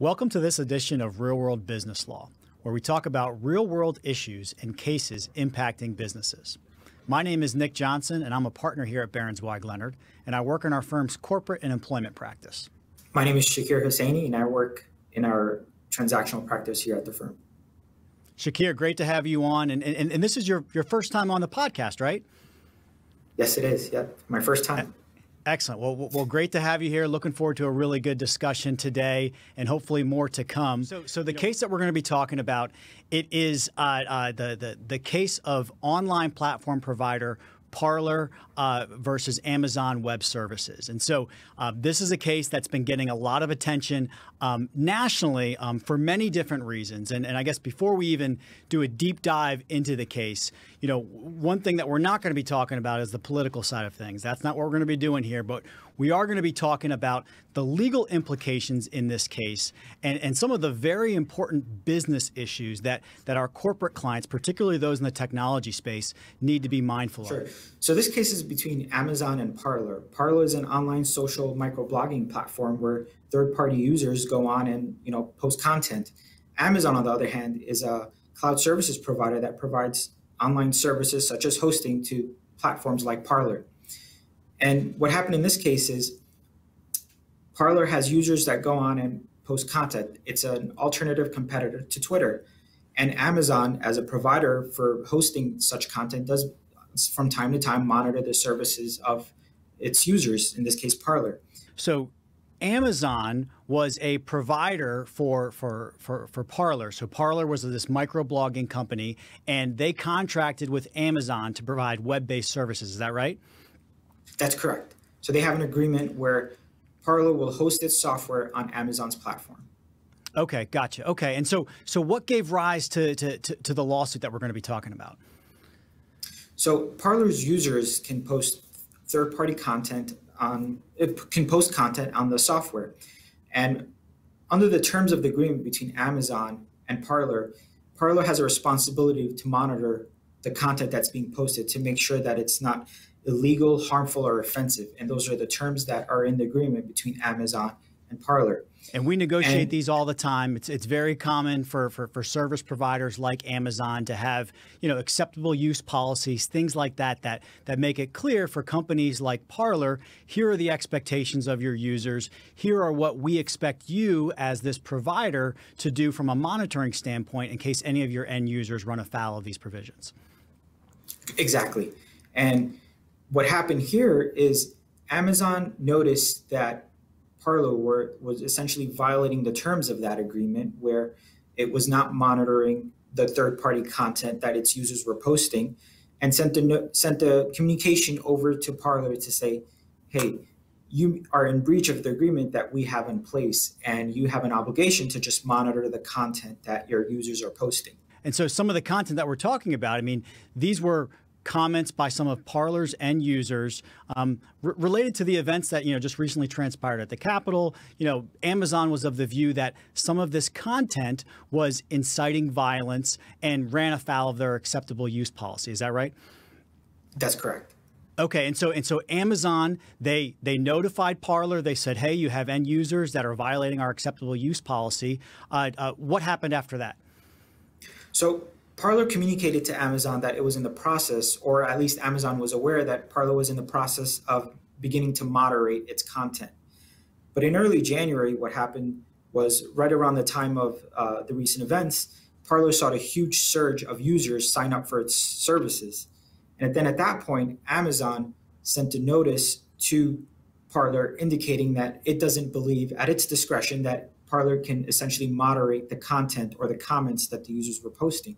Welcome to this edition of Real World Business Law, where we talk about real-world issues and cases impacting businesses. My name is Nick Johnson, and I'm a partner here at Barron's Weig Leonard, and I work in our firm's corporate and employment practice. My name is Shakir Hussaini, and I work in our transactional practice here at the firm. Shakir, great to have you on, and this is your first time on the podcast, right? Yes, it is. Yep, my first time. Excellent. Well, great to have you here. Looking forward to a really good discussion today, and hopefully more to come. So the case that we're going to be talking about, it is the case of online platform provider Parler versus Amazon Web Services. And so this is a case that's been getting a lot of attention nationally for many different reasons. And I guess before we even do a deep dive into the case, you know, one thing that we're not going to be talking about is the political side of things. That's not what we're going to be doing here, but we are going to be talking about the legal implications in this case and some of the very important business issues that our corporate clients, particularly those in the technology space, need to be mindful of. So this case is between Amazon and Parler. Parler is an online social microblogging platform where third-party users go on and post content. Amazon, on the other hand, is a cloud services provider that provides online services such as hosting to platforms like Parler. And what happened in this case is Parler has users that go on and post content. It's an alternative competitor to Twitter. And Amazon, as a provider for hosting such content, does from time to time monitor the services of its users, in this case, Parler. So Amazon was a provider for Parler. So Parler was this microblogging company, and they contracted with Amazon to provide web-based services. Is that right? That's correct. So they have an agreement where Parler will host its software on Amazon's platform. Okay, gotcha. Okay, and so what gave rise to the lawsuit that we're going to be talking about? So Parler's users can post third-party content on the software, and under the terms of the agreement between Amazon and Parler, Parler has a responsibility to monitor the content that's being posted to make sure that it's not illegal, harmful, or offensive. And those are the terms that are in the agreement between Amazon and Parler. And we negotiate these all the time. It's very common for service providers like Amazon to have, acceptable use policies, things like that make it clear for companies like Parler, here are the expectations of your users. Here are what we expect you as this provider to do from a monitoring standpoint in case any of your end users run afoul of these provisions. Exactly. And what happened here is Amazon noticed that Parler was essentially violating the terms of that agreement, where it was not monitoring the third-party content that its users were posting, and sent a communication over to Parler to say, hey, you are in breach of the agreement that we have in place, and you have an obligation to just monitor the content that your users are posting. And so some of the content that we're talking about, I mean, these were comments by some of Parler's end users related to the events that just recently transpired at the Capitol. Amazon was of the view that some of this content was inciting violence and ran afoul of their acceptable use policy. Is that right? That's correct. Okay, and so Amazon, they notified Parler. They said, hey, you have end users that are violating our acceptable use policy. What happened after that? So Parler communicated to Amazon that it was in the process, or at least Amazon was aware that Parler was in the process of beginning to moderate its content. But in early January, what happened was right around the time of the recent events, Parler saw a huge surge of users sign up for its services. And then at that point, Amazon sent a notice to Parler indicating that it doesn't believe at its discretion that Parler can essentially moderate the content or the comments that the users were posting.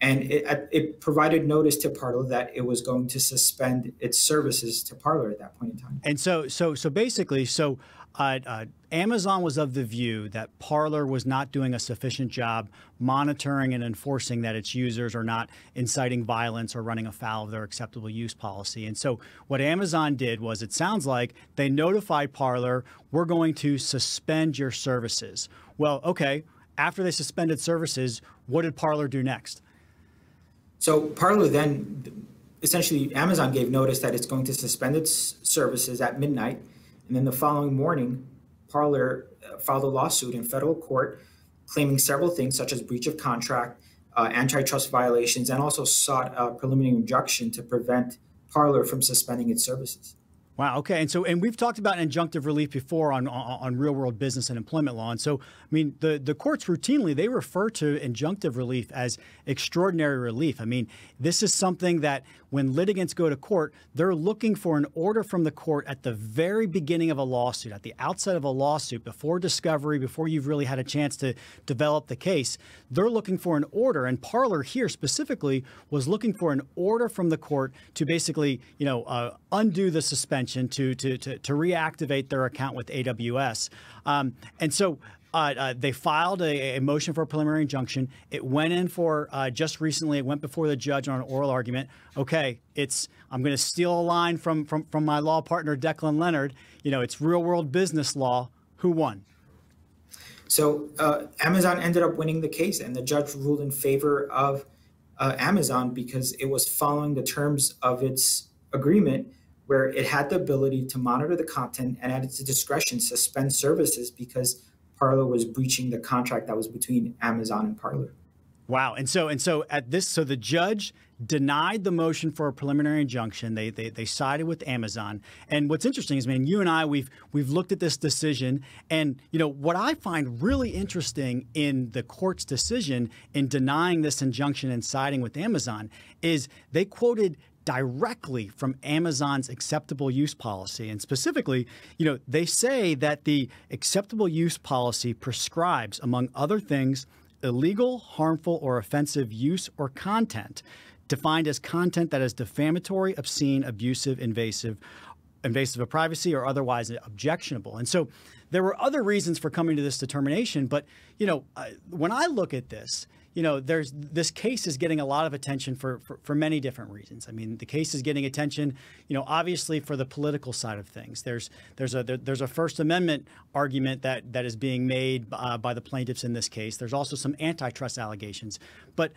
And it provided notice to Parler that it was going to suspend its services to Parler at that point in time. And so basically, Amazon was of the view that Parler was not doing a sufficient job monitoring and enforcing that its users are not inciting violence or running afoul of their acceptable use policy. And so what Amazon did was, it sounds like they notified Parler, we're going to suspend your services. Well, okay, after they suspended services, what did Parler do next? So Parler then, essentially, Amazon gave notice that it's going to suspend its services at midnight. And then the following morning, Parler filed a lawsuit in federal court claiming several things such as breach of contract, antitrust violations, and also sought a preliminary injunction to prevent Parler from suspending its services. Wow. Okay. And we've talked about injunctive relief before on real world business and employment law. And so, I mean, the courts routinely, they refer to injunctive relief as extraordinary relief. I mean, this is something that when litigants go to court, they're looking for an order from the court at the very beginning of a lawsuit, at the outset of a lawsuit, before discovery, before you've really had a chance to develop the case. They're looking for an order. And Parler here specifically was looking for an order from the court to basically, undo the suspension, to reactivate their account with AWS. And so they filed a motion for a preliminary injunction. It went in for just recently. It went before the judge on an oral argument. Okay, I'm going to steal a line from my law partner, Declan Leonard. It's real world business law. Who won? So Amazon ended up winning the case, and the judge ruled in favor of Amazon because it was following the terms of its agreement, where it had the ability to monitor the content and at its discretion suspend services because Parler was breaching the contract that was between Amazon and Parler. Wow. And so the judge denied the motion for a preliminary injunction. They sided with Amazon. And what's interesting is, man, you and I, we've looked at this decision, and what I find really interesting in the court's decision in denying this injunction and siding with Amazon is they quoted directly from Amazon's acceptable use policy. And specifically, they say that the acceptable use policy prescribes, among other things, illegal, harmful, or offensive use or content defined as content that is defamatory, obscene, abusive, invasive of privacy, or otherwise objectionable. And so there were other reasons for coming to this determination. But, when I look at this, this case is getting a lot of attention for many different reasons. I mean, the case is getting attention, obviously for the political side of things. There's a First Amendment argument that is being made by the plaintiffs in this case. There's also some antitrust allegations. But,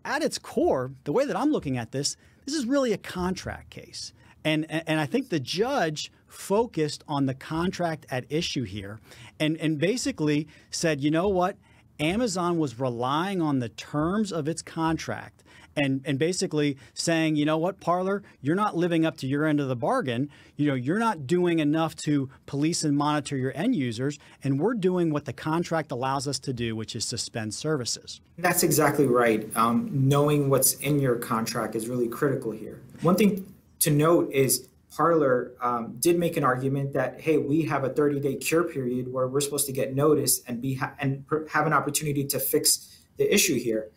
at its core, the way that I'm looking at this is really a contract case. And I think the judge focused on the contract at issue here and basically said, you know what? Amazon was relying on the terms of its contract and basically saying, you know what, Parler, you're not living up to your end of the bargain. You're not doing enough to police and monitor your end users, and we're doing what the contract allows us to do, which is suspend services. That's exactly right. Knowing what's in your contract is really critical here. One thing to note is Parler did make an argument that, hey, we have a 30-day cure period where we're supposed to get notice and have an opportunity to fix the issue here.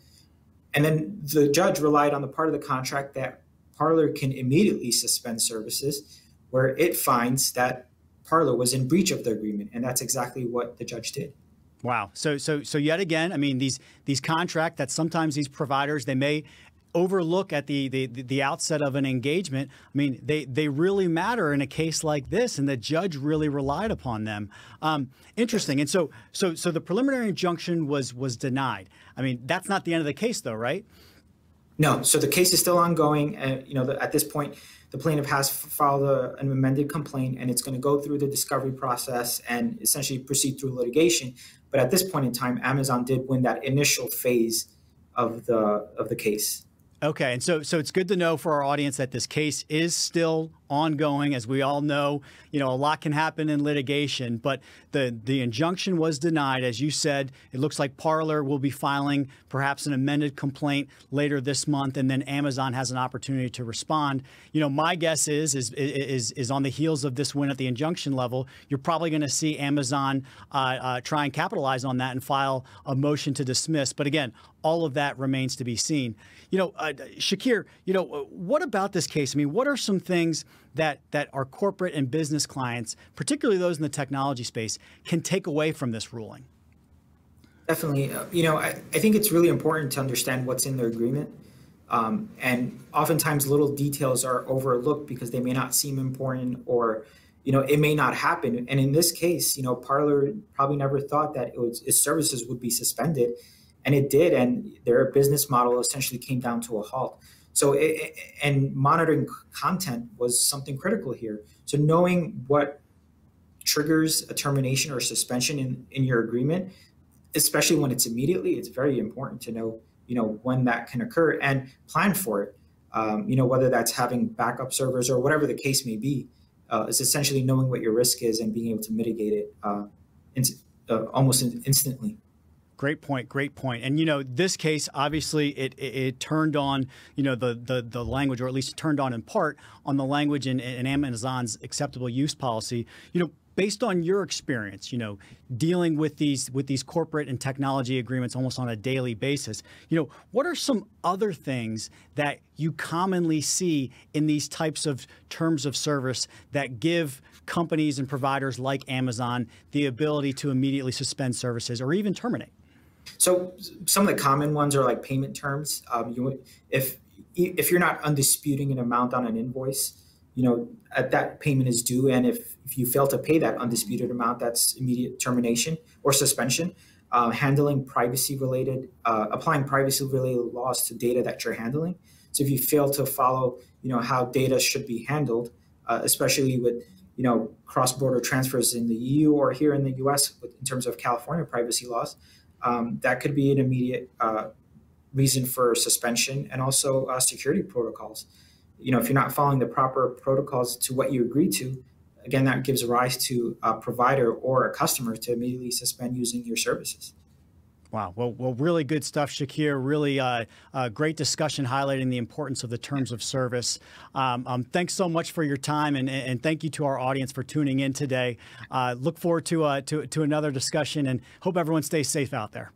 And then the judge relied on the part of the contract that Parler can immediately suspend services, where it finds that Parler was in breach of the agreement, and that's exactly what the judge did. Wow. So yet again, I mean, these contracts that sometimes these providers, they may overlook at the outset of an engagement. I mean, they really matter in a case like this, and the judge really relied upon them. Interesting. And so the preliminary injunction was denied. I mean, that's not the end of the case, though, right? No. So the case is still ongoing. At this point, the plaintiff has filed an amended complaint, and it's going to go through the discovery process and essentially proceed through litigation. But at this point in time, Amazon did win that initial phase of the case. Okay, and so it's good to know for our audience that this case is still ongoing. As we all know, a lot can happen in litigation, but the injunction was denied. As you said, it looks like Parler will be filing perhaps an amended complaint later this month, and then Amazon has an opportunity to respond. My guess is on the heels of this win at the injunction level, you're probably going to see Amazon try and capitalize on that and file a motion to dismiss. But again, all of that remains to be seen. Shakir, what about this case? I mean, what are some things that our corporate and business clients, particularly those in the technology space, can take away from this ruling? Definitely. I think it's really important to understand what's in their agreement. And oftentimes little details are overlooked because they may not seem important, or, it may not happen. And in this case, Parler probably never thought that its services would be suspended. And it did, and their business model essentially came down to a halt. So, and monitoring content was something critical here. So knowing what triggers a termination or suspension in your agreement, especially when it's immediately, it's very important to know, when that can occur and plan for it. Whether that's having backup servers or whatever the case may be, is essentially knowing what your risk is and being able to mitigate it almost instantly. Great point. Great point. And, this case, obviously, it turned on, the language, or at least turned on in part on the language in Amazon's acceptable use policy. Based on your experience, dealing with these corporate and technology agreements almost on a daily basis, what are some other things that you commonly see in these types of terms of service that give companies and providers like Amazon the ability to immediately suspend services or even terminate? So some of the common ones are like payment terms. If you're not undisputing an amount on an invoice, that payment is due, and if you fail to pay that undisputed amount, that's immediate termination or suspension. Applying privacy-related laws to data that you're handling. So if you fail to follow, how data should be handled, especially with, cross-border transfers in the EU or here in the US in terms of California privacy laws, that could be an immediate reason for suspension, and also security protocols. If you're not following the proper protocols to what you agreed to, again, that gives rise to a provider or a customer to immediately suspend using your services. Wow. Well, really good stuff, Shakir. Really great discussion highlighting the importance of the terms of service. Thanks so much for your time, and thank you to our audience for tuning in today. Look forward to another discussion, and hope everyone stays safe out there.